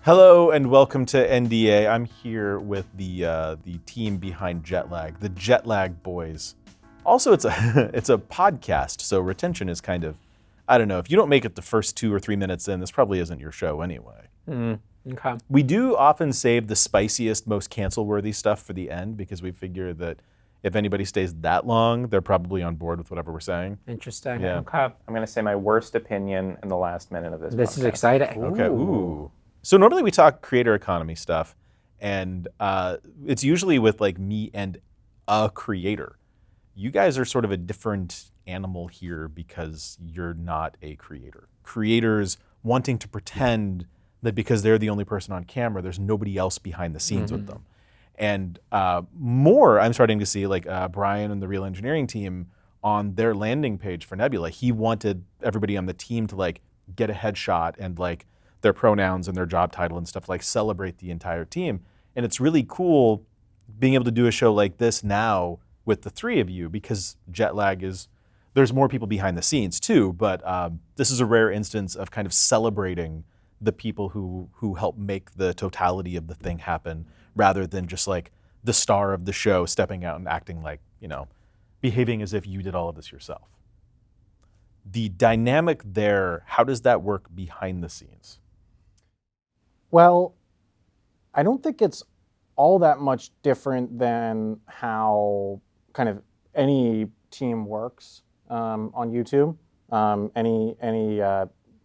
Hello and welcome to NDA. I'm here with the team behind Jetlag, the Jetlag boys. Also, it's a it's a podcast, so retention is kind of, I don't know. If you don't make it the first 2 or 3 minutes in, this probably isn't your show anyway. Okay. We do often save the spiciest, most cancel-worthy stuff for the end because we figure that if anybody stays that long, they're probably on board with whatever we're saying. Interesting. Yeah. Okay. I'm going to say my worst opinion in the last minute of this This podcast. is exciting. Okay. Ooh. So normally we talk creator economy stuff, and it's usually with like me and a creator. You guys are sort of a different animal here because you're not a creator. Creators wanting to pretend that because they're the only person on camera, there's nobody else behind the scenes with them. And more, I'm starting to see like Brian and the Real Engineering team on their landing page for Nebula. He wanted everybody on the team to like get a headshot and like their pronouns and their job title and stuff, like celebrate the entire team. And it's really cool being able to do a show like this now with the three of you because Jetlag is, there's more people behind the scenes too, but this is a rare instance of kind of celebrating the people who help make the totality of the thing happen rather than just like the star of the show stepping out and acting like, you know, behaving as if you did all of this yourself. The dynamic there, how does that work behind the scenes? Well, I don't think it's all that much different than how kind of any team works on YouTube. Any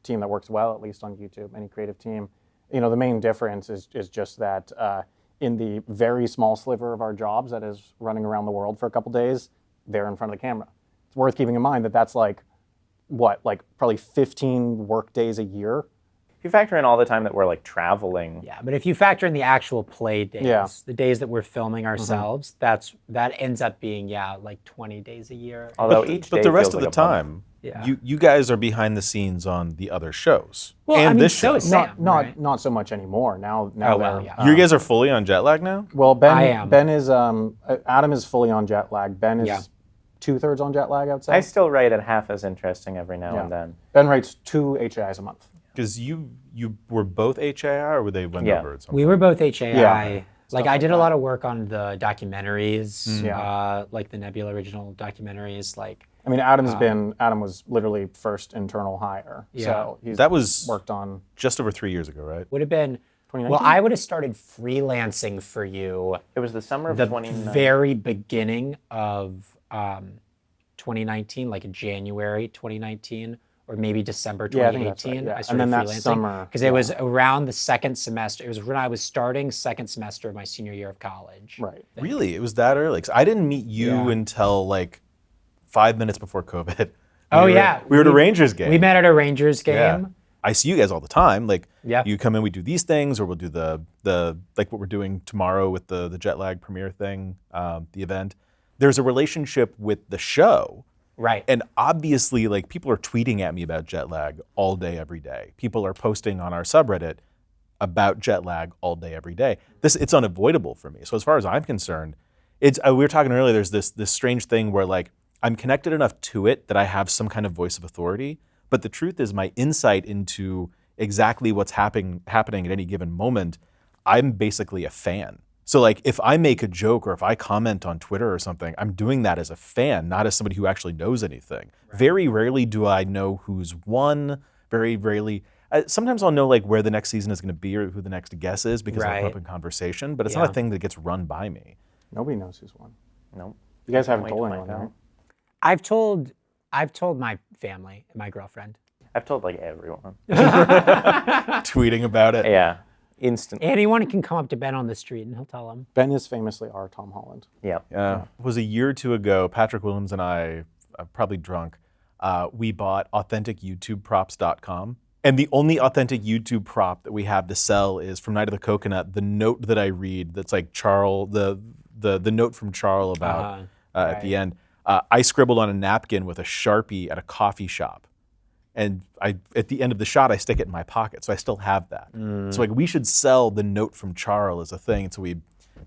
team that works well, at least on YouTube, any creative team. You know, the main difference is just that in the very small sliver of our jobs that is running around the world for a couple days, they're in front of the camera. It's worth keeping in mind that that's like, what, like probably 15 work days a year. If you factor in all the time that we're like traveling. Yeah, but if you factor in the actual play days, Yeah. the days that we're filming ourselves, that ends up being like 20 days a year. Although But each the day rest feels of like the a month. time, Yeah. you guys are behind the scenes on the other shows. Well, and I mean, this so show. is Sam, right? Not so much anymore. Now Oh, well, they're, yeah. You guys are fully on Jetlag now? well, Ben I am. Ben is Adam is fully on jet lag. Ben is Yeah. 2/3 on jet lag, I'd say. I still write at half as interesting every now and then. Ben writes 2 HAIs a month. Because you were both HAI or were they went Yeah. over at some We were both HAI. Yeah. Like I did a lot of work on the documentaries, Yeah. like the Nebula original documentaries. Like I mean, Adam was literally first internal hire. Yeah. So he's That was worked on just over 3 years ago, right? would have been. 2019? Well, I would have started freelancing for you It was the summer of the 2019. very beginning of 2019, like in January 2019, or maybe December Yeah, I think that's 2018. right, yeah. I started And then freelancing that summer, because it was around the second semester. It was when I was starting second semester of my senior year of college. right. Really? It was that early? 'Cause I didn't meet you Yeah. until like 5 minutes before COVID. Oh, We were- yeah. We were at a Rangers game. We met at a Rangers game. Yeah. I see you guys all the time. Like, Yeah. you come in, we do these things, or we'll do the like what we're doing tomorrow with the Jetlag premiere thing, the event. There's a relationship with the show. Right. And obviously, like, people are tweeting at me about Jetlag all day, every day. People are posting on our subreddit about Jetlag all day, every day. It's unavoidable for me. So as far as I'm concerned, it's we were talking earlier. There's this strange thing where like I'm connected enough to it that I have some kind of voice of authority. But the truth is, my insight into exactly what's happening at any given moment, I'm basically a fan. So like if I make a joke or if I comment on Twitter or something, I'm doing that as a fan, not as somebody who actually knows anything. Right. Very rarely do I know who's won. Very rarely. Sometimes I'll know like where the next season is going to be or who the next guest is because I'll put up in conversation, but it's not a thing that gets run by me. Nobody knows who's won. Nope. You guys haven't Wait told to anyone, find right? out. I've told my family and my girlfriend. I've told like everyone. Tweeting about it. Yeah. Instant. Anyone can come up to Ben on the street and he'll tell them. Ben is famously our Tom Holland. Yeah. It was a year or two ago, Patrick Williams and I, probably drunk, we bought AuthenticYouTubeProps.com. And the only authentic YouTube prop that we have to sell is from Night of the Coconut, the note that I read that's like Charles, the note from Charles about at the end. I scribbled on a napkin with a Sharpie at a coffee shop. And at the end of the shot, I stick it in my pocket. So I still have that. So like we should sell the note from Charles as a thing. So we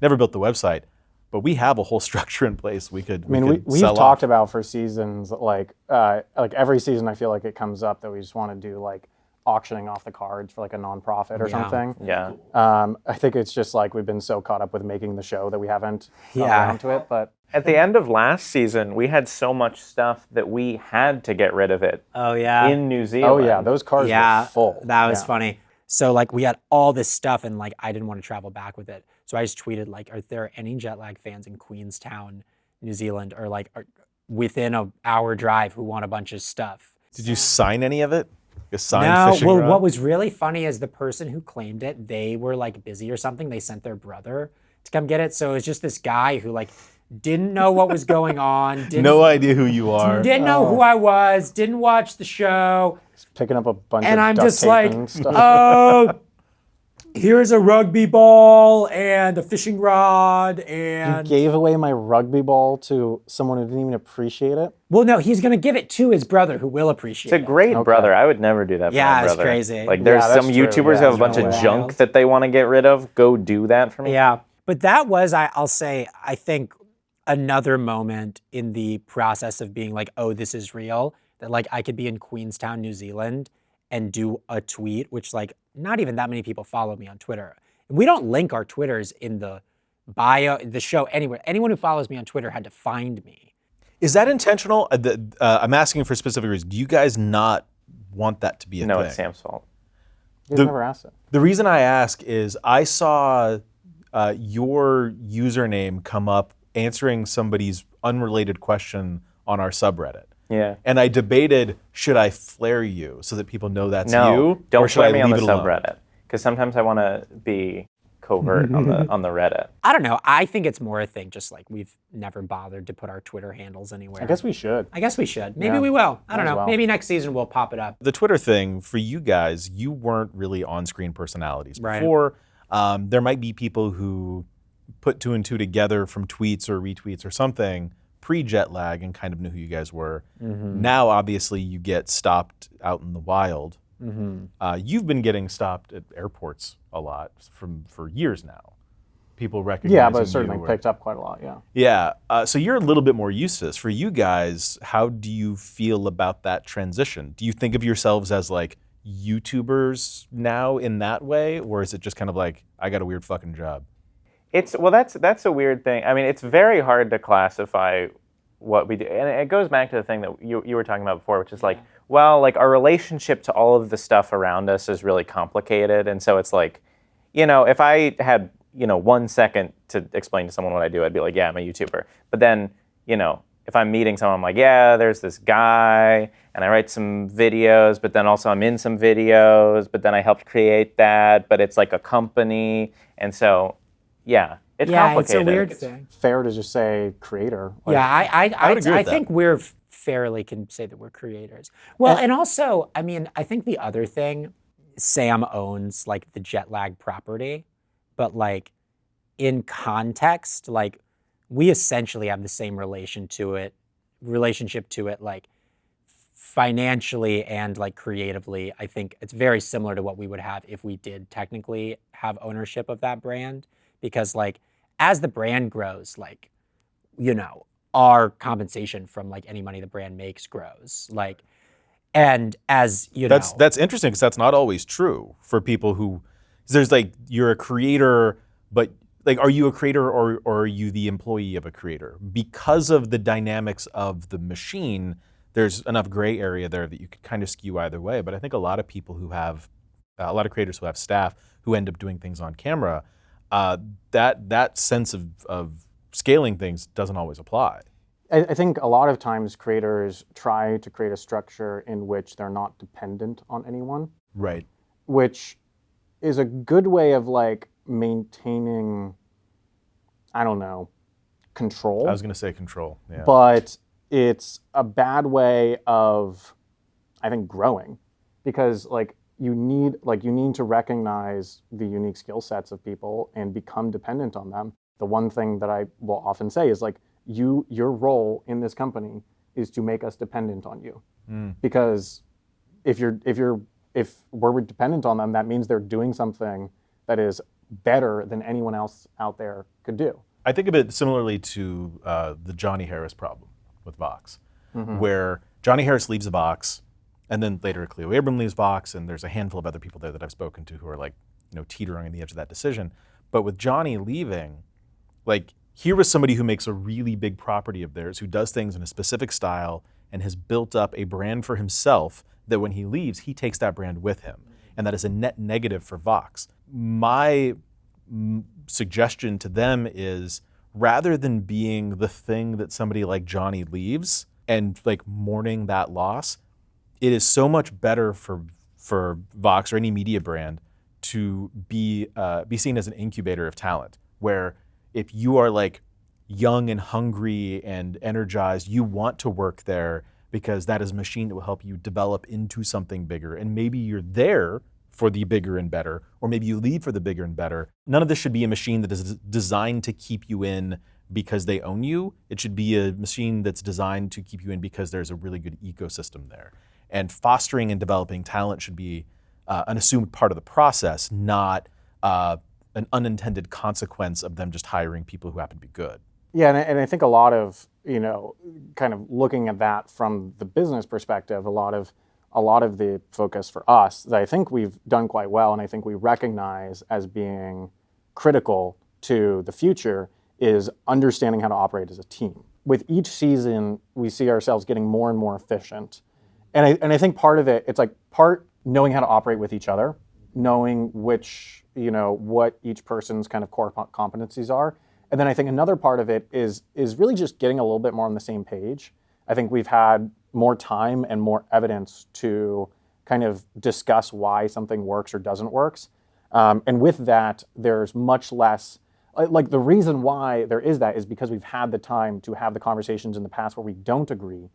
never built the website, but we have a whole structure in place. We could. I mean, we've talked about for seasons, like every season I feel like it comes up that we just want to do like auctioning off the cards for like a nonprofit or something. Yeah. I think it's just like we've been so caught up with making the show that we haven't got Yeah. around to it. But At the end of last season, we had so much stuff that we had to get rid of it Oh yeah. in New Zealand. oh yeah, those cards Yeah, were full. that was Yeah. funny. So like we had all this stuff and like I didn't want to travel back with it. So I just tweeted like, are there any jet lag fans in Queenstown, New Zealand, or like within an hour drive who want a bunch of stuff? Did you sign any of it? A signed No, fishing well, rod? what was really funny is the person who claimed it, they were like busy or something. They sent their brother to come get it. So it was just this guy who like didn't know what was going on. Didn't, No idea who you are. Didn't know who I was. Didn't watch the show. Just picking up a bunch And of I'm duct just tape like, and stuff. oh, here's a rugby ball and a fishing rod You and gave away my rugby ball to someone who didn't even appreciate it. well, no, he's gonna give it to his brother who will appreciate It's a it. great brother. I would never do that for Yeah, my it's brother. crazy. Like there's Yeah, that's some true. YouTubers Yeah, who have a bunch no of way. junk that they want to get rid of. Go do that for me. Yeah, but that was, I'll say, I think another moment in the process of being like, oh, this is real, that like I could be in Queenstown, New Zealand and do a tweet, which like not even that many people follow me on Twitter. We don't link our Twitters in the bio, the show anywhere. Anyone who follows me on Twitter had to find me. Is that intentional? I'm asking for specific reasons. Do you guys not want that to be a No, thing? it's Sam's fault. You never asked it. The reason I ask is I saw your username come up answering somebody's unrelated question on our subreddit. Yeah. And I debated, should I flare you so that people know that's No, you? don't or should flare I me on leave the it alone? subreddit because sometimes I want to be covert on the Reddit. I don't know. I think it's more a thing, just like we've never bothered to put our Twitter handles anywhere. I guess we should. I guess we should. Maybe Yeah, we will. I don't might as know. well. Maybe next season we'll pop it up. The Twitter thing, for you guys, you weren't really on-screen personalities Right. before. There might be people who put two and two together from tweets or retweets or something pre-jet lag and kind of knew who you guys were. Now, obviously, you get stopped out in the wild. You've been getting stopped at airports a lot for years now. People recognize Yeah, but it certainly picked up quite a lot, yeah. Yeah, so you're a little bit more used to this. For you guys, how do you feel about that transition? Do you think of yourselves as like YouTubers now in that way, or is it just kind of like, I got a weird fucking job? That's a weird thing. I mean, it's very hard to classify what we do, and it goes back to the thing that you were talking about before, which is like, well, like our relationship to all of the stuff around us is really complicated, and so it's like, if I had 1 second to explain to someone what I do, I'd be like, yeah, I'm a YouTuber. But then, if I'm meeting someone, I'm like, yeah, there's this guy, and I write some videos, but then also I'm in some videos, but then I helped create that, but it's like a company, and so. Yeah, it's complicated. It's a weird thing. Fair to just say creator. Like, Yeah, I would agree with think we're fairly can say that we're creators. Well, and also, I mean, I think the other thing, Sam owns like the jet lag property, but like in context, like we essentially have the same relationship to it, like financially and like creatively. I think it's very similar to what we would have if we did technically have ownership of that brand. Because like as the brand grows, like, our compensation from like any money the brand makes grows. Like, and as That's interesting because that's not always true for people who, there's like, you're a creator, but like, are you a creator or are you the employee of a creator? Because of the dynamics of the machine, there's enough gray area there that you could kind of skew either way. But I think a lot of people who have, a lot of creators who have staff who end up doing things on camera, that sense of scaling things doesn't always apply. I think a lot of times creators try to create a structure in which they're not dependent on anyone, Right. which is a good way of like maintaining, I don't know, control. I was going to say control. Yeah. But it's a bad way of, I think, growing, because like you need to recognize the unique skill sets of people and become dependent on them. The one thing that I will often say is like, your role in this company is to make us dependent on you, because if we're dependent on them, that means they're doing something that is better than anyone else out there could do. I think of it similarly to the Johnny Harris problem with Vox, where Johnny Harris leaves a Vox, And then later Cleo Abram leaves Vox, and there's a handful of other people there that I've spoken to who are like, teetering on the edge of that decision. But with Johnny leaving, like, here was somebody who makes a really big property of theirs, who does things in a specific style and has built up a brand for himself that when he leaves, he takes that brand with him. And that is a net negative for Vox. My suggestion to them is, rather than being the thing that somebody like Johnny leaves and like mourning that loss, it is so much better for Vox or any media brand to be seen as an incubator of talent, where if you are like young and hungry and energized, you want to work there because that is a machine that will help you develop into something bigger. And maybe you're there for the bigger and better, or maybe you leave for the bigger and better. None of this should be a machine that is designed to keep you in because they own you. It should be a machine that's designed to keep you in because there's a really good ecosystem there. And fostering and developing talent should be an assumed part of the process, not an unintended consequence of them just hiring people who happen to be good. Yeah, and I think a lot of, kind of looking at that from the business perspective, a lot of the focus for us that I think we've done quite well, and I think we recognize as being critical to the future, is understanding how to operate as a team. With each season, we see ourselves getting more and more efficient. And I think part of it, it's like part knowing how to operate with each other, knowing which, what each person's kind of core competencies are. And then I think another part of it is really just getting a little bit more on the same page. I think we've had more time and more evidence to kind of discuss why something works or doesn't work. And with that, there's much less, like the reason why there is that is because we've had the time to have the conversations in the past where we don't agree,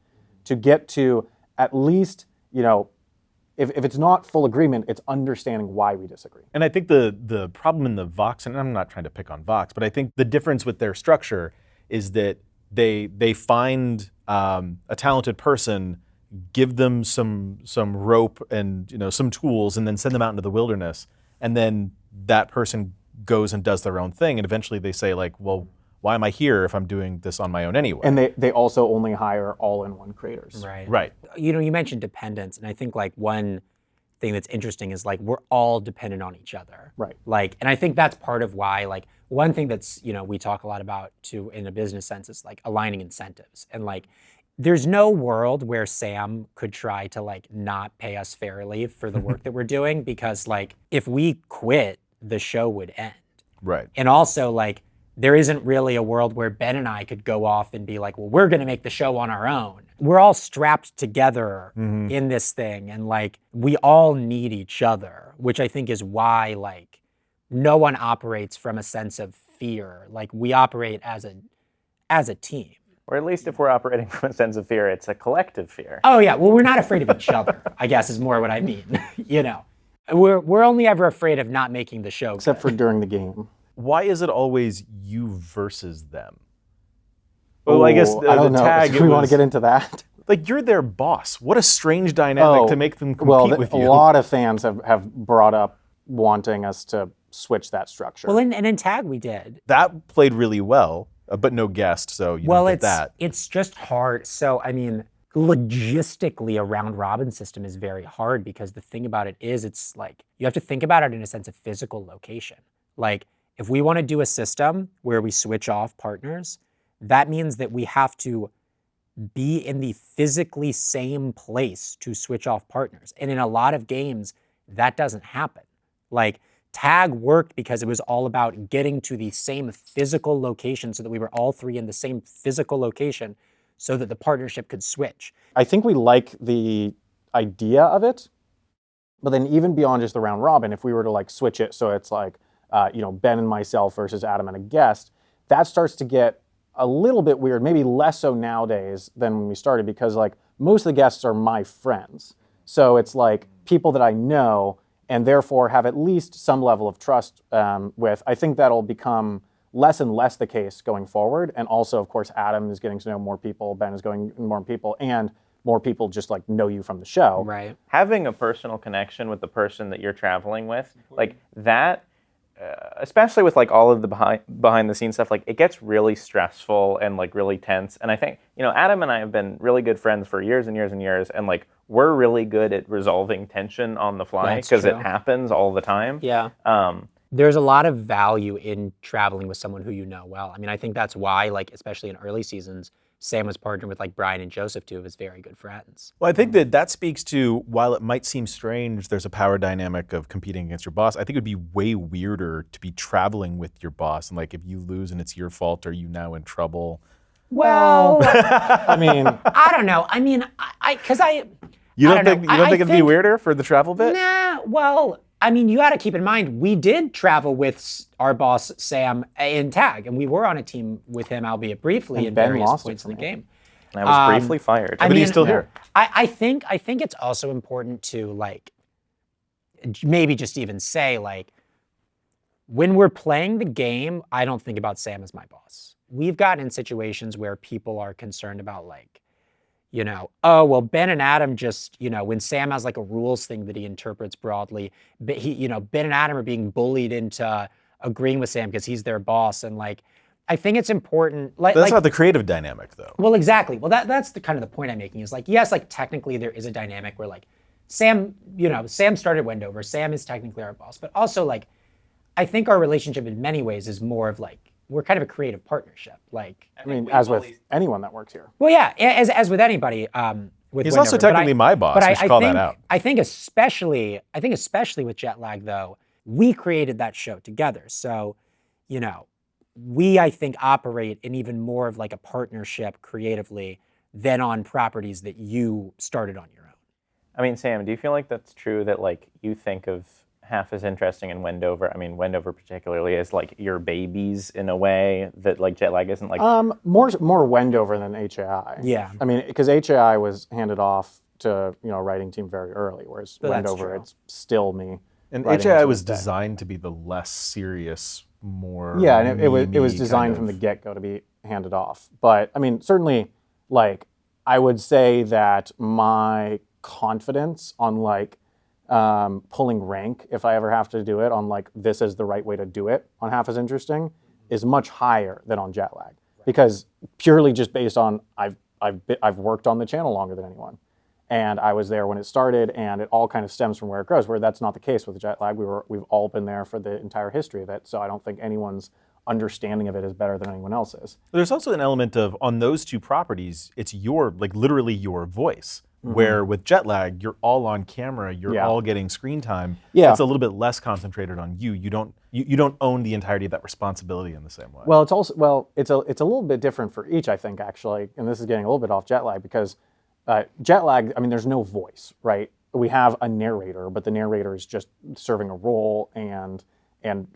to get to at least, if it's not full agreement, it's understanding why we disagree. And I think the problem in the Vox, and I'm not trying to pick on Vox, but I think the difference with their structure is that they find a talented person, give them some rope and some tools, and then send them out into the wilderness, and then that person goes and does their own thing, and eventually they say like, well, why am I here if I'm doing this on my own anyway? And they also only hire all-in-one creators. Right. You mentioned dependence, and I think like one thing that's interesting is like we're all dependent on each other. Right. Like, and I think that's part of why like one thing that's we talk a lot about too in a business sense is like aligning incentives, and like there's no world where Sam could try to like not pay us fairly for the work that we're doing, because like if we quit, the show would end. Right. And also like there isn't really a world where Ben and I could go off and be like, well, we're going to make the show on our own. We're all strapped together in this thing, and like we all need each other, which I think is why like no one operates from a sense of fear. Like we operate as a team. Or at least if we're operating from a sense of fear, it's a collective fear. Oh yeah, well we're not afraid of each other, I guess is more what I mean. We're only ever afraid of not making the show. Except for during the game. Why is it always you versus them? Well, I guess I don't know. tag. Do we want to get into that? Like you're their boss. What a strange dynamic to make them compete with you. A lot of fans have brought up wanting us to switch that structure. Well, and in tag we did. That played really well, but no guest, so you don't get that. It's just hard. So I mean, logistically, a round robin system is very hard because the thing about it is, it's like you have to think about it in a sense of physical location. Like if we want to do a system where we switch off partners, that means that we have to be in the physically same place to switch off partners. And in a lot of games, that doesn't happen. Like tag worked because it was all about getting to the same physical location so that we were all three in the same physical location so that the partnership could switch. I think we like the idea of it, but then even beyond just the round robin, if we were to like switch it so it's like, Ben and myself versus Adam and a guest, that starts to get a little bit weird, maybe less so nowadays than when we started, because like most of the guests are my friends. So it's like people that I know and therefore have at least some level of trust with. I think that'll become less and less the case going forward. And also, of course, Adam is getting to know more people, Ben is going to know more people, and more people just like know you from the show. Right. Having a personal connection with the person that you're traveling with, like that, especially with like all of the behind the scenes stuff, like it gets really stressful and like really tense. And I think, Adam and I have been really good friends for years and years and years, and like we're really good at resolving tension on the fly That's because it true. happens all the time. Yeah. There's a lot of value in traveling with someone who you know well. I mean, I think that's why, like, especially in early seasons, Sam was partnered with like Brian and Joseph, two of his very good friends. Well, I think that speaks to, while it might seem strange, there's a power dynamic of competing against your boss. I think it would be way weirder to be traveling with your boss, and like if you lose and it's your fault, are you now in trouble? Well, I mean, I don't know. I mean, because You I don't don't think know. you don't I think it'd be think- weirder for the travel bit? Nah, well, I mean, you got to keep in mind, we did travel with our boss, Sam, in tag, and we were on a team with him, albeit briefly, And in Ben various lost it points for in the me. game. And I was briefly fired. I But he's mean, still here. I think it's also important to like maybe just even say like when we're playing the game, I don't think about Sam as my boss. We've gotten in situations where people are concerned about like, oh well, Ben and Adam just, when Sam has like a rules thing that he interprets broadly, but Ben and Adam are being bullied into agreeing with Sam because he's their boss, and like I think it's important. Like That's not the creative dynamic, though. well, exactly. Well, that's the kind of the point I'm making is like, yes, like technically there is a dynamic where like Sam, Sam started Wendover. Sam is technically our boss, but also like, I think our relationship in many ways is more of like, we're kind of a creative partnership. Like, I mean, as with anyone that works here. well, yeah, as with anybody. With He's Wendover. also technically my boss. But We should call that think, out. I think especially with Jetlag though, we created that show together. So, we, I think, operate in even more of like a partnership creatively than on properties that you started on your own. I mean, Sam, do you feel like that's true that like you think of half as interesting in Wendover? I mean, Wendover particularly as like your babies in a way that like Jetlag isn't like. More Wendover than HAI. Yeah. I mean, because HAI was handed off to a writing team very early, whereas That's Wendover, true. it's still me. And writing HAI to was this day. designed to be the less serious, more Yeah, and it was memey designed kind from the of- get-go to be handed off. But I mean, certainly, like I would say that my confidence on like pulling rank, if I ever have to do it, on like this is the right way to do it on Half as Interesting, is much higher than on Jetlag, because purely just based on I've worked on the channel longer than anyone, and I was there when it started, and it all kind of stems from where it grows. Where that's not the case with Jetlag. We've all been there for the entire history of it, so I don't think anyone's understanding of it is better than anyone else's. There's also an element of, on those two properties, it's your, like literally your voice. Where with Jetlag, you're all on camera, you're Yeah. all getting screen time. Yeah. It's a little bit less concentrated on you. You don't own the entirety of that responsibility in the same way. Well, it's a little bit different for each, I think, actually, and this is getting a little bit off Jetlag, because Jetlag, I mean, there's no voice, right? We have a narrator, but the narrator is just serving a role, and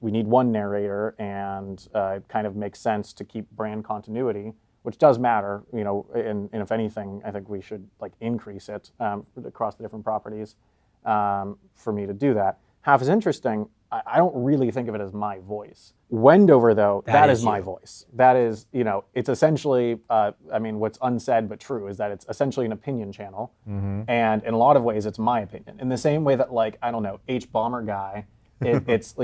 we need one narrator, and it kind of makes sense to keep brand continuity, which does matter, and if anything, I think we should like increase it across the different properties for me to do that. Half as Interesting, I don't really think of it as my voice. Wendover, though, that is my you. voice. That is, it's essentially, I mean, what's unsaid but true is that it's essentially an opinion channel, and in a lot of ways, it's my opinion. In the same way that, like, I don't know, H Bomber guy, it's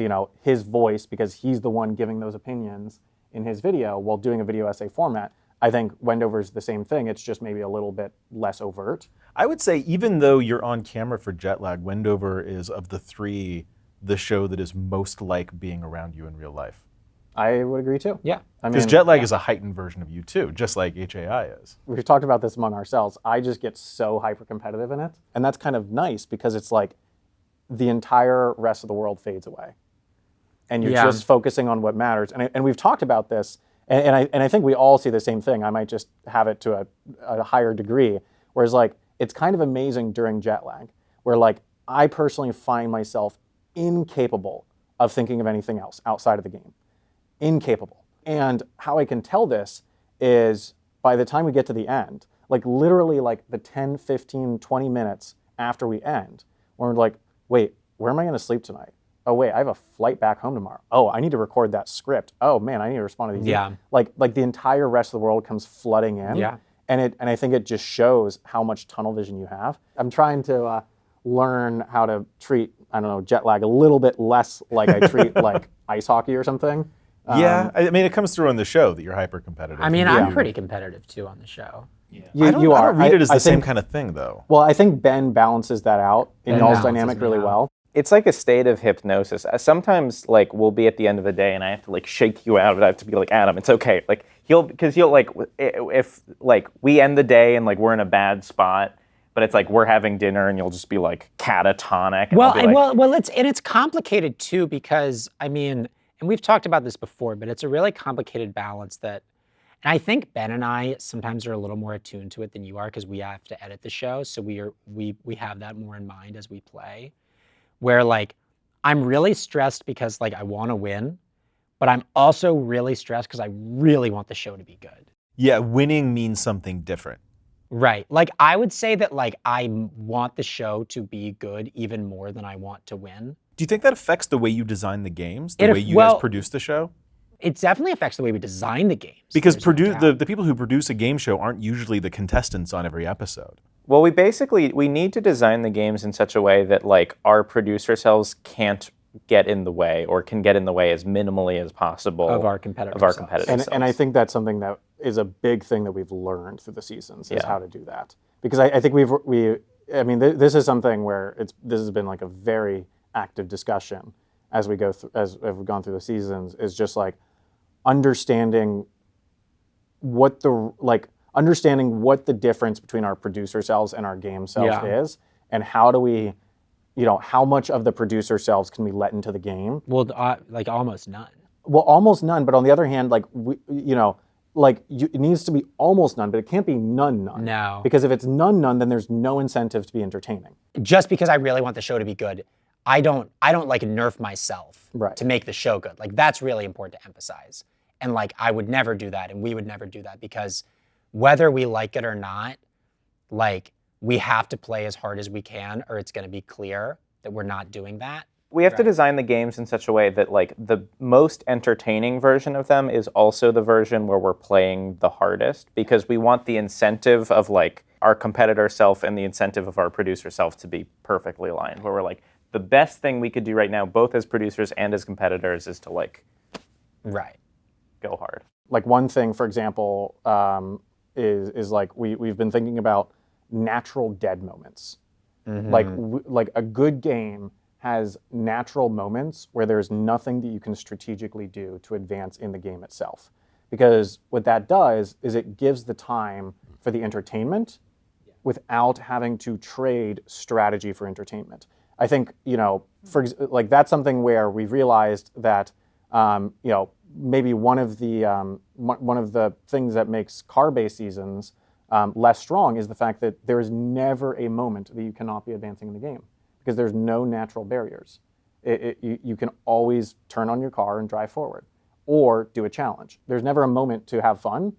his voice because he's the one giving those opinions in his video while doing a video essay format. I think Wendover's the same thing. It's just maybe a little bit less overt. I would say, even though you're on camera for Jetlag, Wendover is, of the three, the show that is most like being around you in real life. I would agree too. Yeah. I Because mean, Jetlag is a heightened version of you too, just like HAI is. we've talked about this among ourselves. I just get so hyper competitive in it, and that's kind of nice because it's like the entire rest of the world fades away, and you're Yeah. just focusing on what matters. And we've talked about this, and I think we all see the same thing. I might just have it to a higher degree, whereas like it's kind of amazing during Jetlag, where like I personally find myself incapable of thinking of anything else outside of the game. Incapable. And how I can tell this is by the time we get to the end, like literally like the 10, 15, 20 minutes after we end, when we're like, wait, where am I going to sleep tonight? Oh, wait, I have a flight back home tomorrow. Oh, I need to record that script. Oh, man, I need to respond to these. Yeah. Like the entire rest of the world comes flooding in. Yeah. And I think it just shows how much tunnel vision you have. I'm trying to learn how to treat I don't know, jet lag a little bit less like I treat like ice hockey or something. Yeah, I mean, it comes through on the show that you're hyper competitive. I mean, I'm pretty competitive too on the show. You are. I don't read it as I the same think- kind of thing, though. Well, I think Ben balances that out in Ben y'all's balances dynamic me really out. well. It's like a state of hypnosis. Sometimes, like, we'll be at the end of the day, and I have to like shake you out. I have to be like, Adam, it's okay. Like he'll like if like we end the day and like we're in a bad spot, but it's like we're having dinner, and you'll just be like catatonic. And Well, I'll be like, it's complicated too because I mean, and we've talked about this before, but it's a really complicated balance that, and I think Ben and I sometimes are a little more attuned to it than you are because we have to edit the show, so we have that more in mind as we play. Where like I'm really stressed because like I want to win, but I'm also really stressed because I really want the show to be good. Yeah, winning means something different. Right. Like I would say that like I want the show to be good even more than I want to win. Do you think that affects the way you design the games, It the aff- way you well, guys produce the show? It definitely affects the way we design the games. Because There's no doubt. the people who produce a game show aren't usually the contestants on every episode. well, we need to design the games in such a way that like our producer selves can't get in the way or can get in the way as minimally as possible Of our competitive of our selves. competitive And I selves. think that's something that is a big thing that we've learned through the seasons is Yeah. how to do that. Because I think I mean, this is something where this has been like a very active discussion as we go through, as we've gone through the seasons, is just like understanding what the difference between our producer selves and our game selves Yeah. is, and how do we, how much of the producer selves can we let into the game? Well, like almost none. Well, almost none. But on the other hand, like it needs to be almost none, but it can't be none. No. Because if it's none, then there's no incentive to be entertaining. Just because I really want the show to be good, I don't like nerf myself Right. to make the show good. Like that's really important to emphasize. And like I would never do that, and we would never do that because whether we like it or not, like we have to play as hard as we can, or it's going to be clear that we're not doing that. We have to design the games in such a way that like the most entertaining version of them is also the version where we're playing the hardest, because we want the incentive of like our competitor self and the incentive of our producer self to be perfectly aligned, where we're like, the best thing we could do right now, both as producers and as competitors, is to like Right. go hard. Like one thing, for example, is like we've been thinking about natural dead moments. Like a good game has natural moments where there's nothing that you can strategically do to advance in the game itself. Because what that does is it gives the time for the entertainment without having to trade strategy for entertainment. I think, like that's something where we've realized that, maybe one of the things that makes car-based seasons less strong is the fact that there is never a moment that you cannot be advancing in the game because there's no natural barriers. You can always turn on your car and drive forward or do a challenge. There's never a moment to have fun.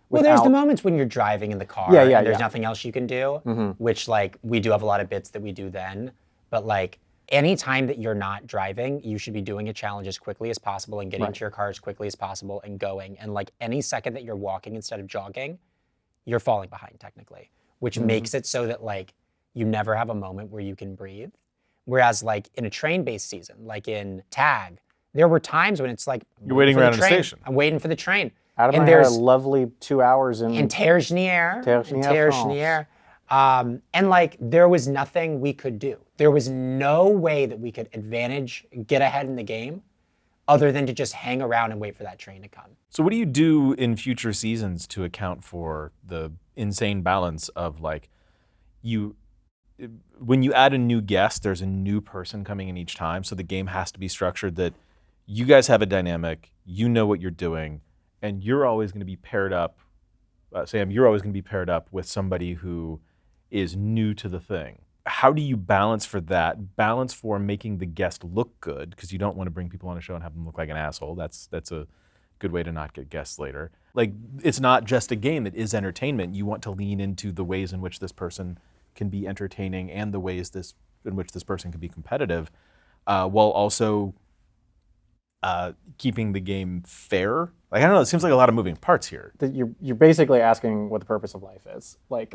Well, there's the without- moments when you're driving in the car Yeah, and there's yeah. nothing else you can do, which like we do have a lot of bits that we do then. But like any time that you're not driving, you should be doing a challenge as quickly as possible and getting into your car as quickly as possible and going. And like any second that you're walking instead of jogging, you're falling behind technically, which makes it so that like you never have a moment where you can breathe. Whereas like in a train-based season, like in Tag, there were times when it's like You're waiting for the around in a train. station. I'm waiting for the train. Adam and and I had a there's lovely 2 hours in Terre-Nier. Terre-Nier, France. And like there was nothing we could do. There was no way that we could get ahead in the game other than to just hang around and wait for that train to come. So what do you do in future seasons to account for the insane balance of like when you add a new guest, there's a new person coming in each time, so the game has to be structured that you guys have a dynamic, you know what you're doing, and you're always going to be paired up, Sam, you're always going to be paired up with somebody who is new to the thing. How do you balance for that? Balance for making the guest look good, because you don't want to bring people on a show and have them look like an asshole. That's a good way to not get guests later. Like, it's not just a game, it is entertainment. You want to lean into the ways in which this person can be entertaining and the ways in which this person can be competitive, while also keeping the game fair. Like, I don't know, it seems like a lot of moving parts here. You're basically asking what the purpose of life is. Like,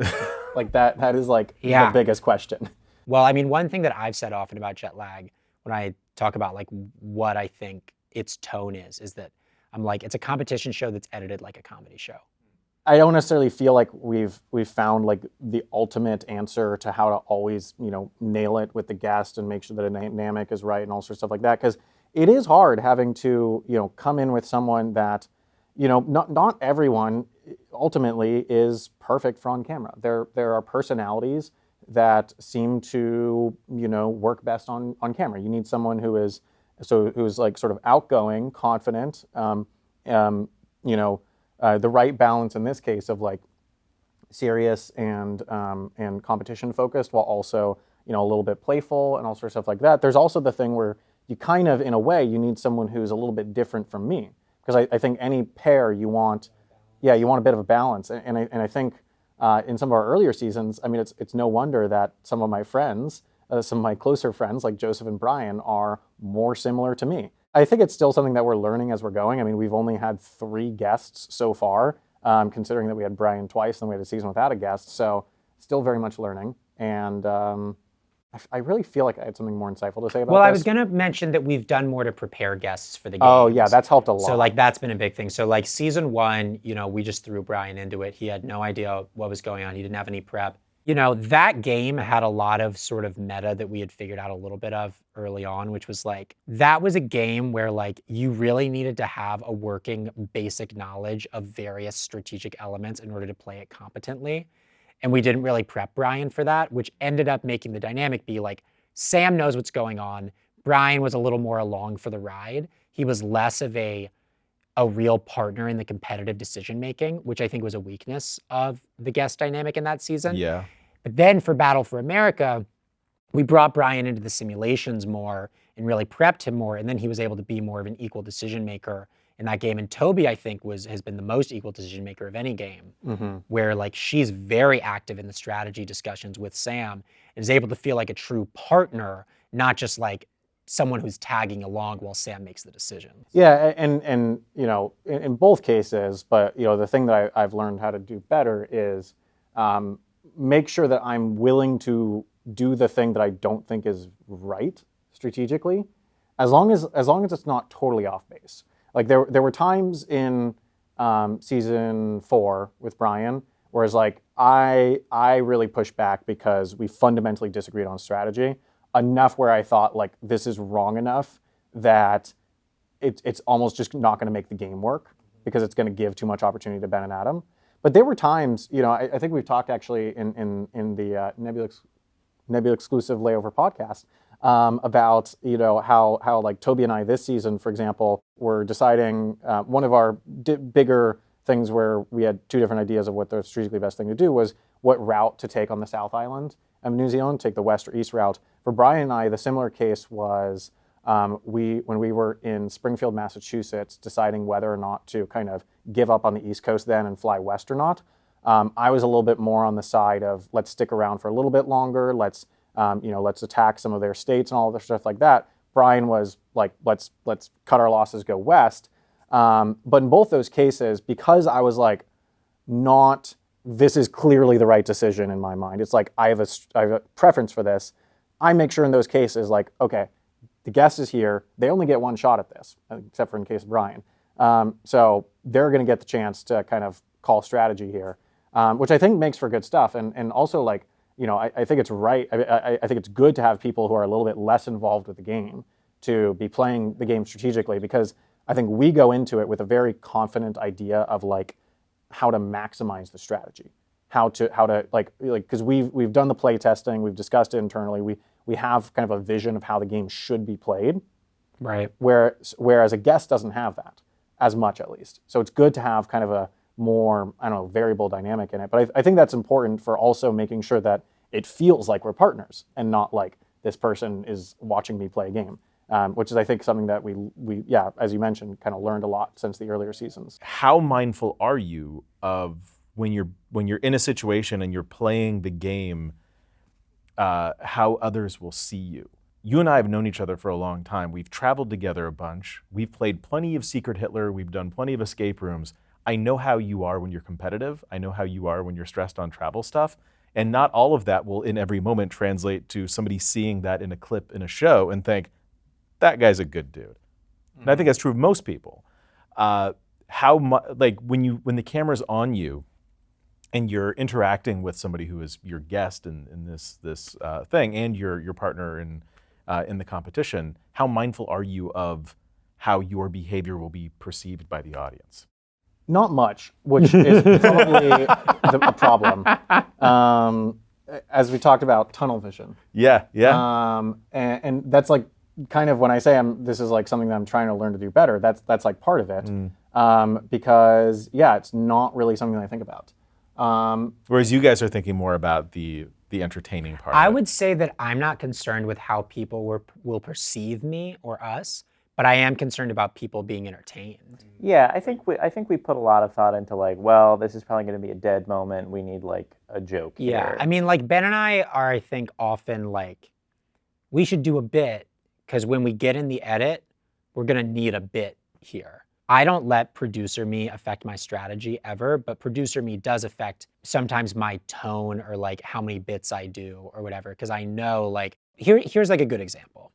like that is like Yeah. the biggest question. Well, I mean, one thing that I've said often about jet lag when I talk about like what I think its tone is that I'm like, it's a competition show that's edited like a comedy show. I don't necessarily feel like we've found like the ultimate answer to how to always, nail it with the guest and make sure that a dynamic is right and all sorts of stuff like that. Because it is hard having to, come in with someone that, not everyone ultimately is perfect for on camera. There are personalities that seem to, work best on camera. You need someone who's like sort of outgoing, confident, the right balance in this case of like serious and competition focused, while also a little bit playful and all sorts of stuff like that. There's also the thing where you kind of, in a way, you need someone who's a little bit different from me, because I think any pair you want a bit of a balance, and I think in some of our earlier seasons, I mean, it's no wonder that some of my friends, some of my closer friends like Joseph and Brian, are more similar to me. I think it's still something that we're learning as we're going. I mean, we've only had 3 guests so far, considering that we had Brian twice and we had a season without a guest. So still very much learning. And I really feel like I had something more insightful to say about this. Well, I was going to mention that we've done more to prepare guests for the games. Oh, yeah, that's helped a lot. So, like, that's been a big thing. So, like, season 1, we just threw Brian into it. He had no idea what was going on. He didn't have any prep. That game had a lot of sort of meta that we had figured out a little bit of early on, which was like, that was a game where like you really needed to have a working basic knowledge of various strategic elements in order to play it competently. And we didn't really prep Brian for that, which ended up making the dynamic be like, Sam knows what's going on. Brian was a little more along for the ride. He was less of a real partner in the competitive decision-making, which I think was a weakness of the guest dynamic in that season. Yeah. But then for Battle for America, we brought Brian into the simulations more and really prepped him more, and then he was able to be more of an equal decision-maker in that game. And Toby, I think, has been the most equal decision-maker of any game, where like she's very active in the strategy discussions with Sam and is able to feel like a true partner, not just like someone who's tagging along while Sam makes the decisions. Yeah, and in both cases, but the thing that I've learned how to do better is make sure that I'm willing to do the thing that I don't think is right strategically, as long as it's not totally off base. Like there were times in season 4 with Brian, whereas like I really pushed back because we fundamentally disagreed on strategy enough where I thought like this is wrong enough that it's almost just not going to make the game work because it's going to give too much opportunity to Ben and Adam. But there were times, I think we've talked actually in the Nebula exclusive Layover podcast about how like Toby and I this season, for example, were deciding one of our bigger things where we had 2 different ideas of what the strategically best thing to do was what route to take on the South Island of New Zealand, take the west or east route. For Brian and I, the similar case was when we were in Springfield, Massachusetts, deciding whether or not to kind of give up on the East Coast then and fly west or not. I was a little bit more on the side of let's stick around for a little bit longer. Let's attack some of their states and all of the stuff like that. Brian was like, let's cut our losses, go west. But in both those cases, because I was like, this is clearly the right decision in my mind. It's like I have a preference for this. I make sure in those cases, like, okay, the guest is here. They only get 1 shot at this, except for in case of Brian. So they're going to get the chance to kind of call strategy here, which I think makes for good stuff. And also like, I think it's right. I think it's good to have people who are a little bit less involved with the game to be playing the game strategically, because I think we go into it with a very confident idea of like how to maximize the strategy, how to like because we've done the play testing, we've discussed it internally, we have kind of a vision of how the game should be played. Right. Whereas a guest doesn't have that as much, at least. So it's good to have kind of a more, variable dynamic in it. But I think that's important for also making sure that it feels like we're partners and not like this person is watching me play a game, which is, I think, something that we as you mentioned, kind of learned a lot since the earlier seasons. How mindful are you of when you're in a situation and you're playing the game, how others will see you? You and I have known each other for a long time. We've traveled together a bunch. We've played plenty of Secret Hitler. We've done plenty of escape rooms. I know how you are when you're competitive. I know how you are when you're stressed on travel stuff. And not all of that will in every moment translate to somebody seeing that in a clip in a show and think, that guy's a good dude. And I think that's true of most people. Like when the camera's on you and you're interacting with somebody who is your guest in this thing and your partner in the competition, how mindful are you of how your behavior will be perceived by the audience? Not much, which is probably a problem. As we talked about, tunnel vision. Yeah, yeah. And that's like kind of when I say this is like something that I'm trying to learn to do better. That's like part of it, because it's not really something that I think about. Whereas you guys are thinking more about the entertaining part. I would say that I'm not concerned with how people will perceive me or us, but I am concerned about people being entertained. Yeah, I think we put a lot of thought into like, well, this is probably going to be a dead moment. We need like a joke here. I mean, like Ben and I are, I think, often like, we should do a bit because when we get in the edit, we're going to need a bit here. I don't let producer me affect my strategy ever, but producer me does affect sometimes my tone or like how many bits I do or whatever, because I know like, here's like a good example.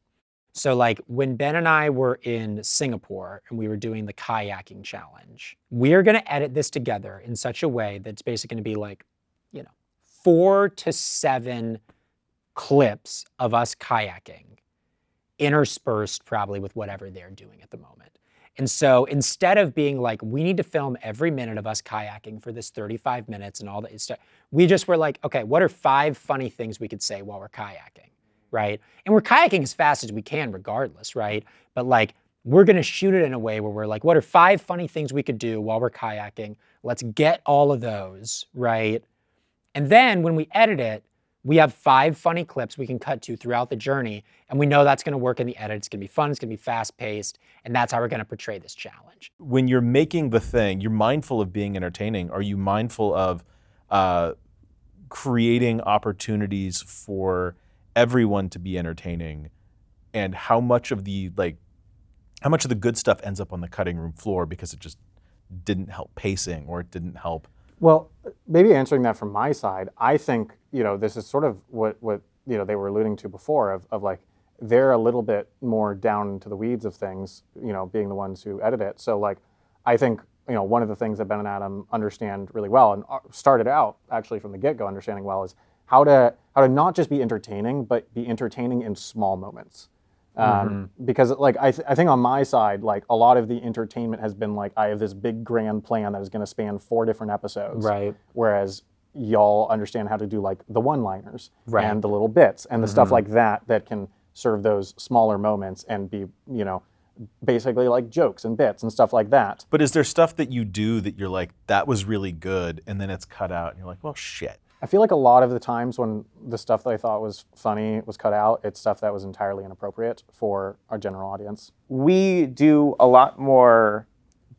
So like when Ben and I were in Singapore and we were doing the kayaking challenge, we're gonna edit this together in such a way that's basically gonna be like, 4 to 7 clips of us kayaking, interspersed probably with whatever they're doing at the moment. And so instead of being like, we need to film every minute of us kayaking for this 35 minutes and all that stuff, we just were like, okay, what are 5 funny things we could say while we're kayaking, right? And we're kayaking as fast as we can regardless, right? But like, we're gonna shoot it in a way where we're like, what are 5 funny things we could do while we're kayaking? Let's get all of those, right? And then when we edit it, we have 5 funny clips we can cut to throughout the journey, and we know that's gonna work in the edit. It's gonna be fun, it's gonna be fast-paced, and that's how we're gonna portray this challenge. When you're making the thing, you're mindful of being entertaining. Are you mindful of creating opportunities for everyone to be entertaining, and how much of the good stuff ends up on the cutting room floor because it just didn't help pacing or it didn't help? Well, maybe answering that from my side, I think, this is sort of what they were alluding to before of like, they're a little bit more down into the weeds of things, being the ones who edit it. So like, I think, one of the things that Ben and Adam understand really well and started out actually from the get-go understanding well is how to not just be entertaining, but be entertaining in small moments. Because like I think on my side, like a lot of the entertainment has been like, I have this big grand plan that is going to span 4 different episodes. Right. Whereas y'all understand how to do like the one-liners and the little bits and the stuff like that can serve those smaller moments and be, basically like jokes and bits and stuff like that. But is there stuff that you do that you're like, that was really good, and then it's cut out and you're like, well, shit. I feel like a lot of the times when the stuff that I thought was funny was cut out, it's stuff that was entirely inappropriate for our general audience. We do a lot more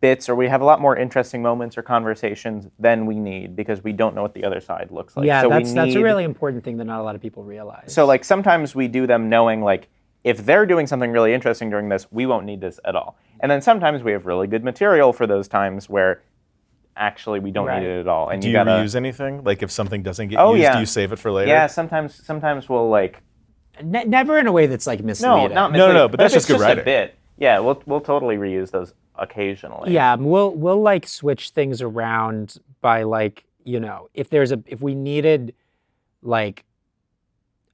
bits, or we have a lot more interesting moments or conversations than we need because we don't know what the other side looks like. Yeah, so that's a really important thing that not a lot of people realize. So like sometimes we do them knowing like, if they're doing something really interesting during this, we won't need this at all. And then sometimes we have really good material for those times where actually we don't need it at all. And do you reuse anything? Like if something doesn't get used, do you save it for later? Yeah, sometimes we'll like... Never in a way that's like misleading. No, not misleading. No, but that's just good writing. A bit. Yeah, we'll totally reuse those occasionally. Yeah, we'll like switch things around by like, if we needed like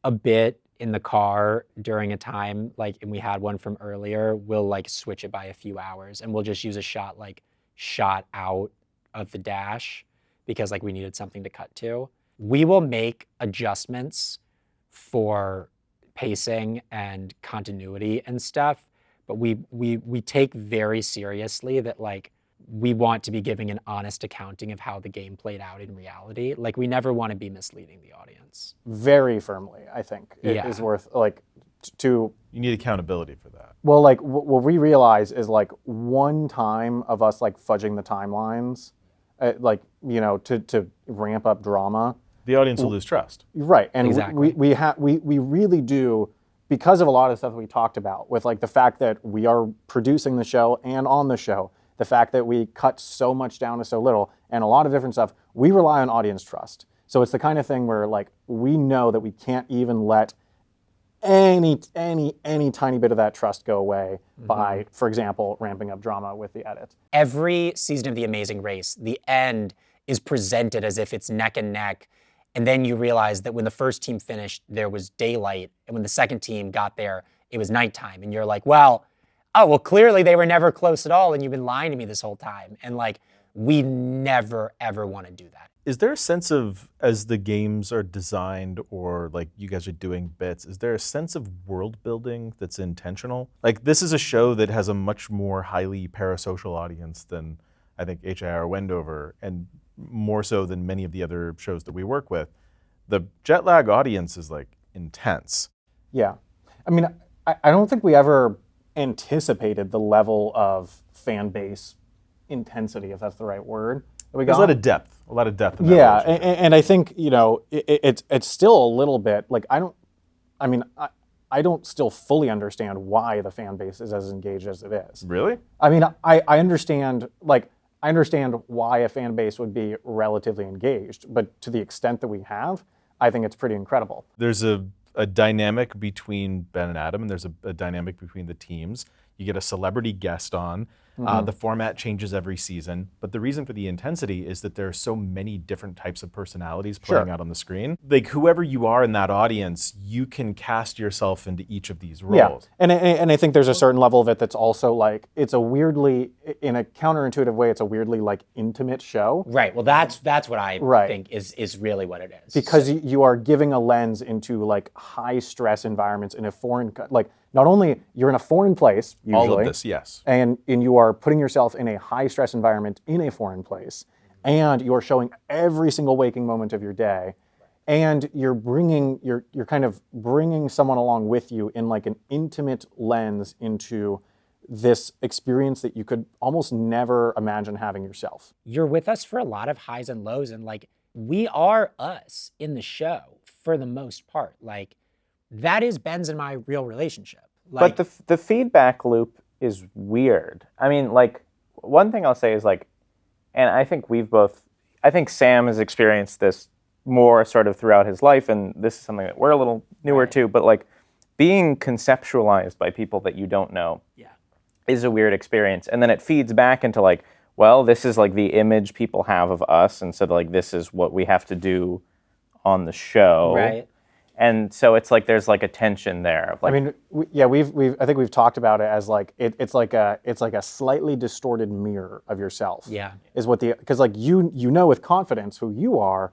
a bit in the car during a time, like, and we had one from earlier, we'll like switch it by a few hours and we'll just use a shot out of the dash because like we needed something to cut to. We will make adjustments for pacing and continuity and stuff, but we take very seriously that like we want to be giving an honest accounting of how the game played out in reality. Like we never want to be misleading the audience. Very firmly, I think it is worth like to... You need accountability for that. Well, like what we realize is like one time of us like fudging the timelines, to ramp up drama. The audience will lose trust. Right, and exactly. we really do, because of a lot of stuff that we talked about with like the fact that we are producing the show and on the show, the fact that we cut so much down to so little, and a lot of different stuff, we rely on audience trust. So it's the kind of thing where like we know that we can't even let any tiny bit of that trust go away by, for example, ramping up drama with the edit. Every season of The Amazing Race, the end is presented as if it's neck and neck. And then you realize that when the first team finished, there was daylight. And when the second team got there, it was nighttime. And you're like, well, clearly they were never close at all. And you've been lying to me this whole time. And like, we never, ever want to do that. Is there a sense of, as the games are designed or like you guys are doing bits, is there a sense of world building that's intentional? Like this is a show that has a much more highly parasocial audience than I think HIR Wendover, and more so than many of the other shows that we work with. The jet lag audience is like intense. Yeah. I mean, I don't think we ever anticipated the level of fan base intensity, if that's the right word. There's a lot of depth in that relationship. And I think, you know, it's still a little bit like I don't still fully understand why the fan base is as engaged as it is. Really? I mean, I understand why a fan base would be relatively engaged, but to the extent that we have, I think it's pretty incredible. There's a dynamic between Ben and Adam, and there's a dynamic between the teams. You get a celebrity guest on. The format changes every season, but the reason for the intensity is that there are so many different types of personalities playing out on the screen. Like whoever you are in that audience, you can cast yourself into each of these roles. Yeah, and I think there's a certain level of it that's also like, it's a weirdly, in a counterintuitive way, it's a weirdly like intimate show. Right. Well, that's what I think is really what it is. Because you are giving a lens into like high stress environments in a foreign, like not only you're in a foreign place usually. All of this, yes. And you are putting yourself in a high stress environment in a foreign place, and you're showing every single waking moment of your day, and you're kind of bringing someone along with you in like an intimate lens into this experience that you could almost never imagine having yourself. You're with us for a lot of highs and lows, and like we are us in the show for the most part. Like that is Ben's and my real relationship. Like, but the feedback loop is weird. I mean, like, one thing I'll say is like, and I think I think Sam has experienced this more sort of throughout his life, and this is something that we're a little newer to, but like being conceptualized by people that you don't know is a weird experience. And then it feeds back into like, well, this is like the image people have of us, and so like this is what we have to do on the show. right. And so it's like there's like a tension there. Like, I mean, I think we've talked about it as like it's like a slightly distorted mirror of yourself. Yeah. Is what because like you know with confidence who you are,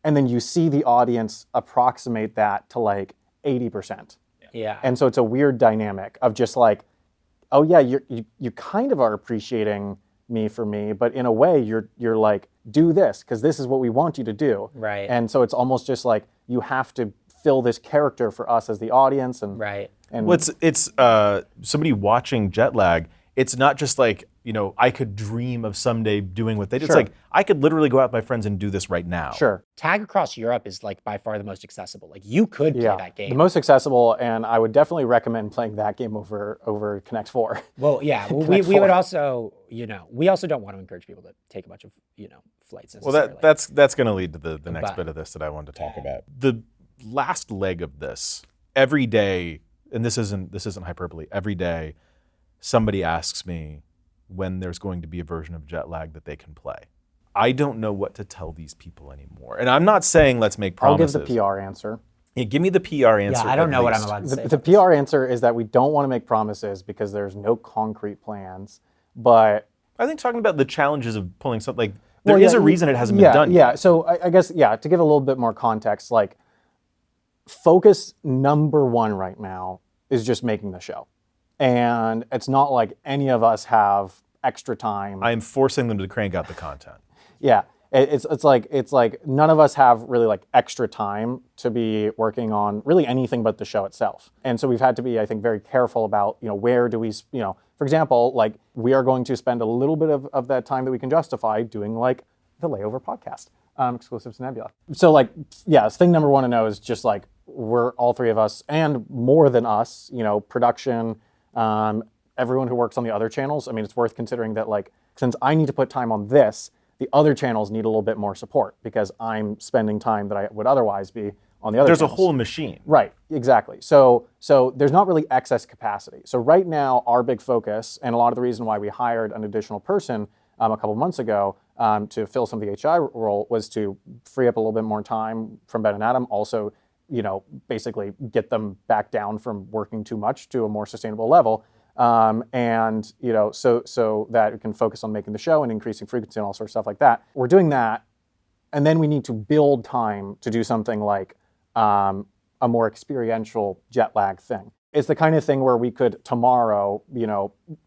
and then you see the audience approximate that to like 80%. Yeah. And so it's a weird dynamic of just like, oh yeah, you kind of are appreciating me for me, but in a way you're like, do this because this is what we want you to do. Right. And so it's almost just like you have to fill this character for us as the audience. And right. And well, it's somebody watching jet lag. It's not just like, you know, I could dream of someday doing what they did. Sure. It's like, I could literally go out with my friends and do this right now. Sure. Tag Across Europe is like by far the most accessible. Like you could play that game. The most accessible, and I would definitely recommend playing that game over Connect 4. Well, yeah, we would also, you know, we also don't want to encourage people to take a bunch of, you know, flights necessarily. Well, that's going to lead to the next bit of this that I wanted to talk about. The last leg of this, every day, and this isn't hyperbole, every day somebody asks me when there's going to be a version of jet lag that they can play. I don't know what to tell these people anymore. And I'm not saying let's make promises. I'll give the PR answer. Yeah, give me the PR answer. Yeah, I don't know what I'm least. allowed to say. The PR answer is that we don't want to make promises because there's no concrete plans. But I think talking about the challenges of pulling something, like there is a reason it hasn't been done yet. yet. So I guess, to give a little bit more context, like focus number one right now is just making the show. And it's not like any of us have extra time. I am forcing them to crank out the content. Yeah, it's like none of us have really like extra time to be working on really anything but the show itself. And so we've had to be, I think, very careful about, you know, where do we, you know, for example, like we are going to spend a little bit of that time that we can justify doing like the Layover podcast, exclusive to Nebula. So like, yeah, thing number one to know is just like we're all three of us and more than us, you know, production, everyone who works on the other channels. I mean, it's worth considering that like, since I need to put time on this, The other channels need a little bit more support because I'm spending time that I would otherwise be on the other There's channels. a whole machine. Right, exactly. So there's not really excess capacity. So right now, our big focus, and a lot of the reason why we hired an additional person a couple months ago to fill some of the HI role was to free up a little bit more time from Ben and Adam. Also, basically get them back down from working too much to a more sustainable level. And so that we can focus on making the show and increasing frequency and all sorts of stuff like that. We're doing that, and then we need to build time to do something like a more experiential jet lag thing. It's the kind of thing where we could tomorrow,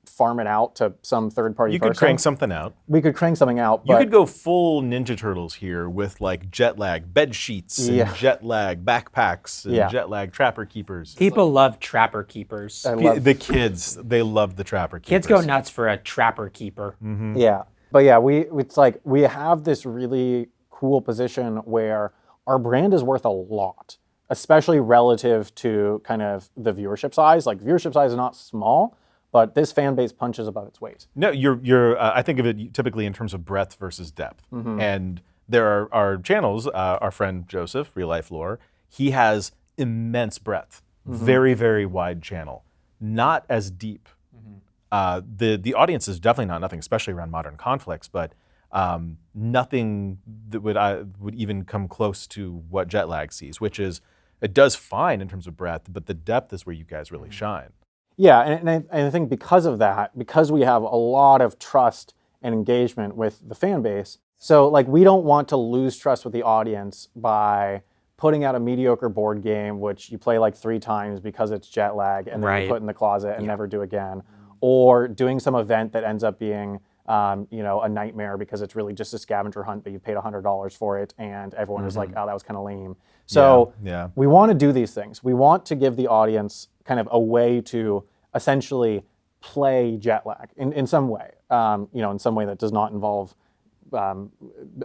farm it out to some third-party person. You could crank something out. We could crank something out. You could go full Ninja Turtles here with like jet lag bed sheets and jet lag backpacks and jet lag trapper keepers. People love trapper keepers. The kids, they love the trapper keepers. Kids go nuts for a trapper keeper. Mm-hmm. Yeah, but yeah, it's like we have this really cool position where our brand is worth a lot, especially relative to kind of the viewership size. Like viewership size is not small, but this fan base punches above its weight. No, you're. I think of it typically in terms of breadth versus depth. Mm-hmm. And there are our channels. Our friend Joseph, Real Life Lore, he has immense breadth, very very wide channel, not as deep. The audience is definitely not nothing, especially around modern conflicts, but nothing that would even come close to what jet lag sees, which is it does fine in terms of breadth, but the depth is where you guys really shine. Yeah, and I think because of that, because we have a lot of trust and engagement with the fan base, so like we don't want to lose trust with the audience by putting out a mediocre board game, which you play like 3 times because it's jet lag, and then you put in the closet and never do again, or doing some event that ends up being a nightmare because it's really just a scavenger hunt, but you paid $100 for it, and everyone is like, oh, that was kind of lame. So we want to do these things. We want to give the audience kind of a way to essentially play jet lag in some way, in some way that does not involve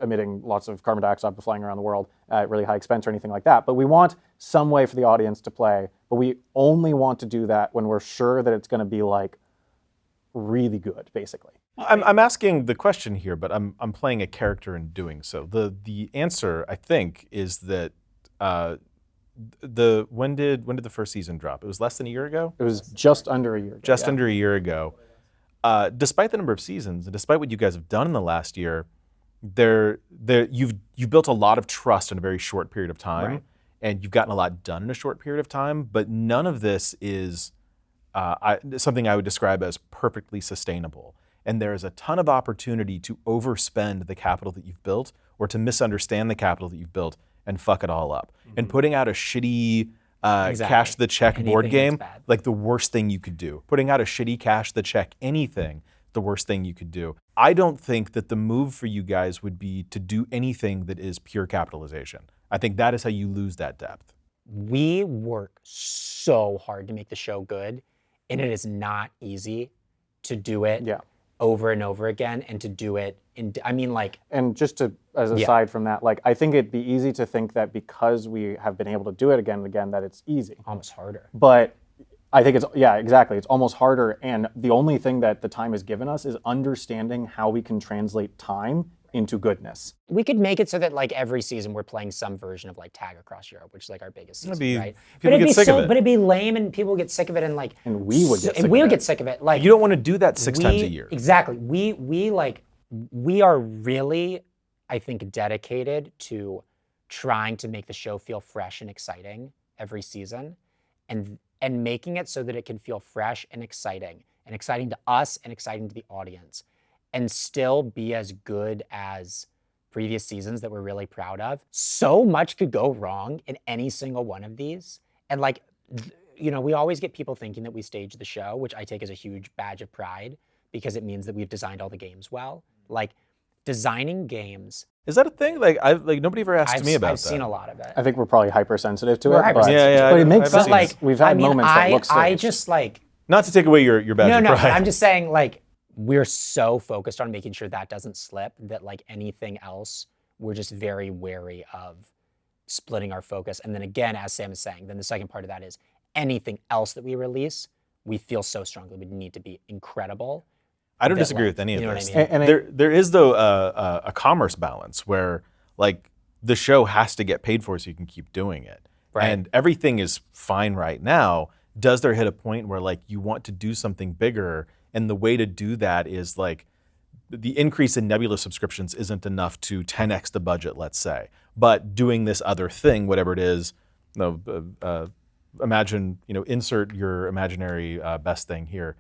emitting lots of carbon dioxide for flying around the world at really high expense or anything like that. But we want some way for the audience to play, but we only want to do that when we're sure that it's going to be like really good, basically. I'm asking the question here, but I'm playing a character in doing so. The answer, I think, is that when did the first season drop? It was less than a year ago? It was just under a year ago. Just under a year ago. Despite the number of seasons and despite what you guys have done in the last year, you've built a lot of trust in a very short period of time, and you've gotten a lot done in a short period of time. But none of this is something I would describe as perfectly sustainable. And there is a ton of opportunity to overspend the capital that you've built, or to misunderstand the capital that you've built and fuck it all up. And putting out a shitty cash the check board game, like the worst thing you could do. Putting out a shitty cash the check anything, the worst thing you could do. I don't think that the move for you guys would be to do anything that is pure capitalization. I think that is how you lose that depth. We work so hard to make the show good, and it is not easy to do it over and over again, and to do it And just to, as aside from that, like I think it'd be easy to think that because we have been able to do it again and again, that it's easy. Almost harder. But I think exactly. It's almost harder, and the only thing that the time has given us is understanding how we can translate time into goodness. We could make it so that like every season we're playing some version of like Tag Across Europe, which is like our biggest season, right? But it'd be lame, and people would get sick of it, and like we would get sick of it. Like you don't want to do that 6 times a year. Exactly. We are really, I think, dedicated to trying to make the show feel fresh and exciting every season, and making it so that it can feel fresh and exciting to us and exciting to the audience, and still be as good as previous seasons that we're really proud of. So much could go wrong in any single one of these. And like, we always get people thinking that we stage the show, which I take as a huge badge of pride because it means that we've designed all the games well. Like, designing games. Is that a thing? Like nobody ever asked me about that. I've seen a lot of it. I think we're probably hypersensitive to it. Hypersensitive. But it makes sense. Like, we've had moments that look staged. I just like... Not to take away your badge of pride. No, I'm just saying like, we're so focused on making sure that doesn't slip that like anything else, we're just very wary of splitting our focus. And then again, as Sam is saying, then the second part of that is anything else that we release, we feel so strongly would need to be incredible. I don't bit disagree like, with any you of know this. what I mean? There is though a commerce balance where like the show has to get paid for so you can keep doing it. Right. And everything is fine right now. Does there hit a point where like you want to do something bigger, and the way to do that is like the increase in Nebula subscriptions isn't enough to 10x the budget, let's say, but doing this other thing, whatever it is, imagine, insert your imaginary best thing here.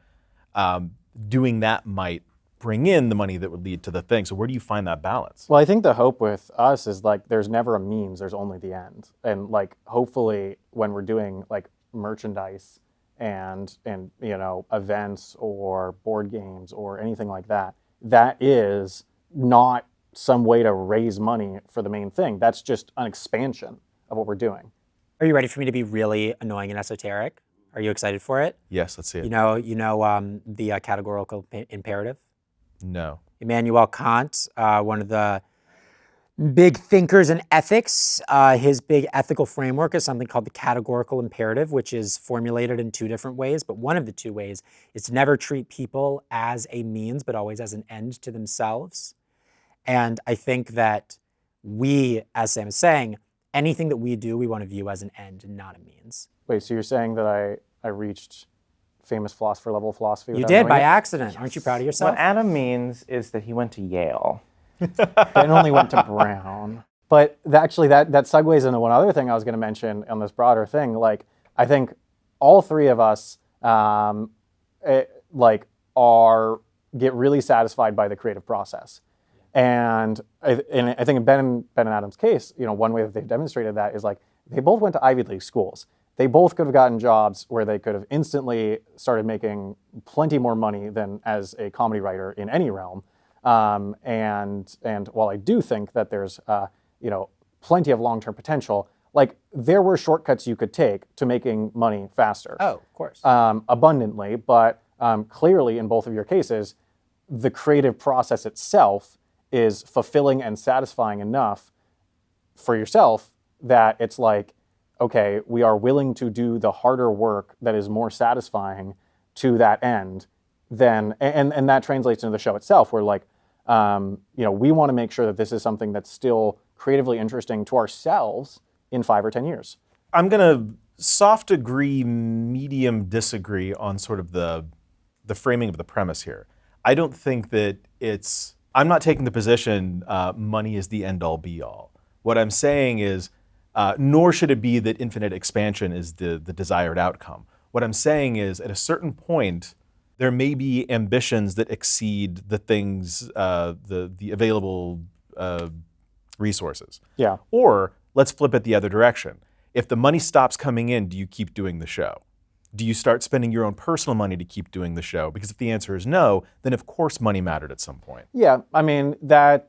Doing that might bring in the money that would lead to the thing. So where do you find that balance? Well, I think the hope with us is like there's never a means, there's only the end. And like hopefully when we're doing like merchandise and events or board games or anything like that, that is not some way to raise money for the main thing. That's just an expansion of what we're doing. Are you ready for me to be really annoying and esoteric? Are you excited for it? Yes, let's see it. The categorical imperative? No. Immanuel Kant, one of the big thinkers in ethics, his big ethical framework is something called the categorical imperative, which is formulated in two different ways. But one of the two ways is to never treat people as a means, but always as an end to themselves. And I think that we, as Sam is saying, anything that we do, we want to view as an end and not a means. Wait, so you're saying that I reached famous philosopher level philosophy? You without did knowing by it? accident. Aren't you proud of yourself? What Adam means is that he went to Yale. Ben only went to Brown. But that segues into one other thing I was going to mention on this broader thing. Like, I think all three of us get really satisfied by the creative process. And I think in Ben and Adam's case, one way that they've demonstrated that is like they both went to Ivy League schools. They both could have gotten jobs where they could have instantly started making plenty more money than as a comedy writer in any realm. And while I do think that there's plenty of long-term potential, like there were shortcuts you could take to making money faster. Oh, of course. Abundantly, but clearly in both of your cases, the creative process itself is fulfilling and satisfying enough for yourself that it's like, okay, we are willing to do the harder work that is more satisfying to that end. Then, and that translates into the show itself, where like, we want to make sure that this is something that's still creatively interesting to ourselves in 5 or 10 years. I'm gonna soft agree, medium disagree on sort of the framing of the premise here. I don't think that I'm not taking the position money is the end all be all. What I'm saying is, nor should it be that infinite expansion is the desired outcome. What I'm saying is at a certain point, there may be ambitions that exceed the things, the available resources. Yeah. Or let's flip it the other direction. If the money stops coming in, do you keep doing the show? Do you start spending your own personal money to keep doing the show? Because if the answer is no, then of course money mattered at some point. Yeah, I mean, I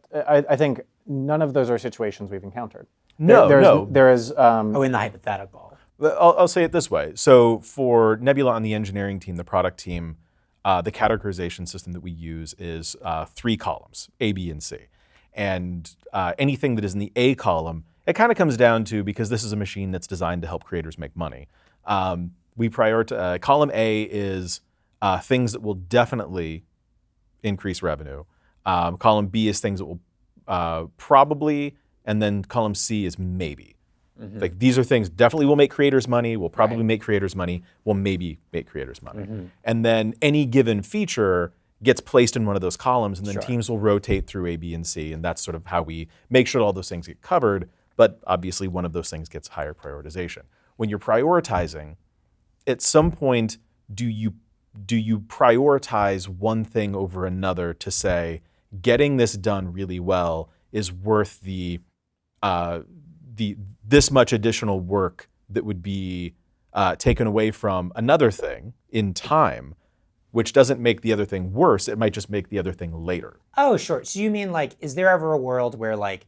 think none of those are situations we've encountered. No. There is. In the hypothetical. I'll say it this way. So for Nebula on the engineering team, the product team, the categorization system that we use is 3 columns, A, B, and C. And anything that is in the A column, it kind of comes down to, because this is a machine that's designed to help creators make money, we prioritize, column A is things that will definitely increase revenue. Column B is things that will probably, and then column C is maybe. Mm-hmm. Like these are things definitely will make creators money, will probably make creators money, will maybe make creators money. Mm-hmm. And then any given feature gets placed in one of those columns, and then teams will rotate through A, B, and C, and that's sort of how we make sure all those things get covered, but obviously one of those things gets higher prioritization. When you're prioritizing, at some point, do you prioritize one thing over another to say, getting this done really well is worth this much additional work that would be taken away from another thing in time, which doesn't make the other thing worse, it might just make the other thing later. Oh, sure. So you mean like, is there ever a world where like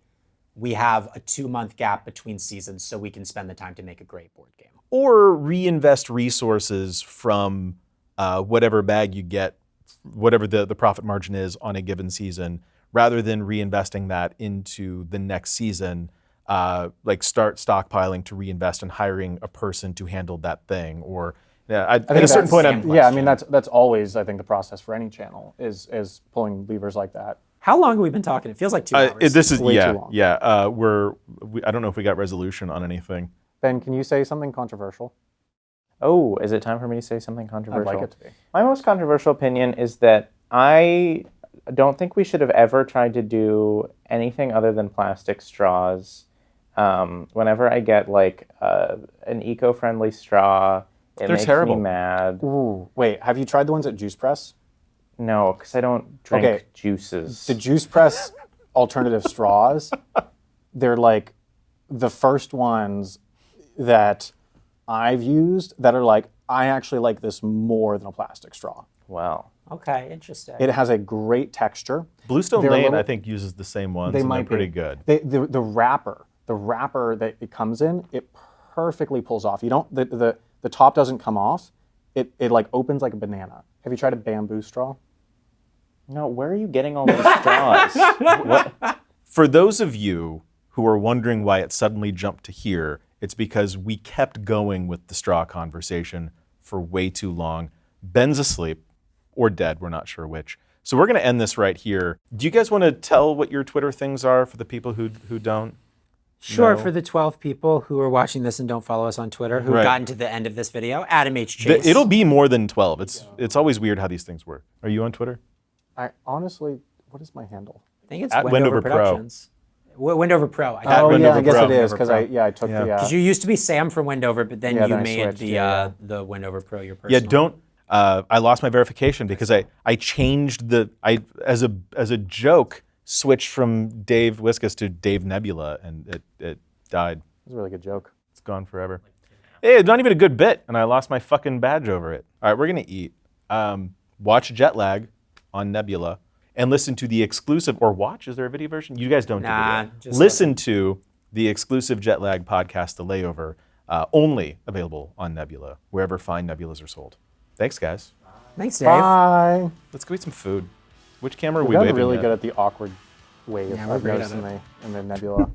we have a 2-month gap between seasons so we can spend the time to make a great board game? Or reinvest resources from whatever bag you get, whatever the profit margin is on a given season, rather than reinvesting that into the next season, like start stockpiling to reinvest and hiring a person to handle that thing, or Yeah, I at think a certain that's- point, I'm Yeah, I mean that's always I think the process for any channel is pulling levers like that. How long have we been talking? It feels like 2 hours. this is Way yeah, too long. yeah. I don't know if we got resolution on anything. Ben, can you say something controversial? Oh, is it time for me to say something controversial? I'd like it to be. My most controversial opinion is that I don't think we should have ever tried to do anything other than plastic straws. Whenever I get like an eco-friendly straw, it makes terrible. me mad. Ooh, wait, have you tried the ones at Juice Press? No, because I don't drink Okay. juices. The Juice Press alternative straws, they're like the first ones that I've used that are like, I actually like this more than a plastic straw. Wow. Okay, interesting. It has a great texture. Bluestone They're a Lane, little- I think, uses the same ones. They and might they're pretty be. good. The wrapper that it comes in, it perfectly pulls off. You don't the top doesn't come off. It like opens like a banana. Have you tried a bamboo straw? No, where are you getting all these straws? What? For those of you who are wondering why it suddenly jumped to here, it's because we kept going with the straw conversation for way too long. Ben's asleep or dead, we're not sure which. So we're going to end this right here. Do you guys want to tell what your Twitter things are for the people who don't? Sure, No. for the 12 people who are watching this and don't follow us on Twitter, who've Right. gotten to the end of this video, Adam H. Chase. It'll be more than 12. It's always weird how these things work. Are you on Twitter? I honestly, what is my handle? I think it's At Wendover Wendover Pro. Productions. Wendover Pro. I At Oh Wendover yeah, I guess Pro. it is because Wendover I took Yeah. the. Because you used to be Sam from Wendover, but then Yeah, you then I made switched, the yeah. the Wendover Pro your Yeah, personal. don't. I lost my verification because I changed as a joke switched from Dave Wiskus to Dave Nebula and it died. It was a really good joke. It's gone forever. Hey, it's not even a good bit, and I lost my fucking badge over it. All right, we're gonna eat. Watch Jet Lag on Nebula, and listen to the exclusive, or watch. Is there a video version? You guys don't Nah, do video. just Listen to the exclusive Jet Lag podcast, The Layover, only available on Nebula, wherever fine nebulas are sold. Thanks, guys. Thanks, Dave. Bye. Let's go eat some food. Which camera are We've we gotten waving really at? good at the awkward wave. Yeah, we're I've great noticed at in the nebula.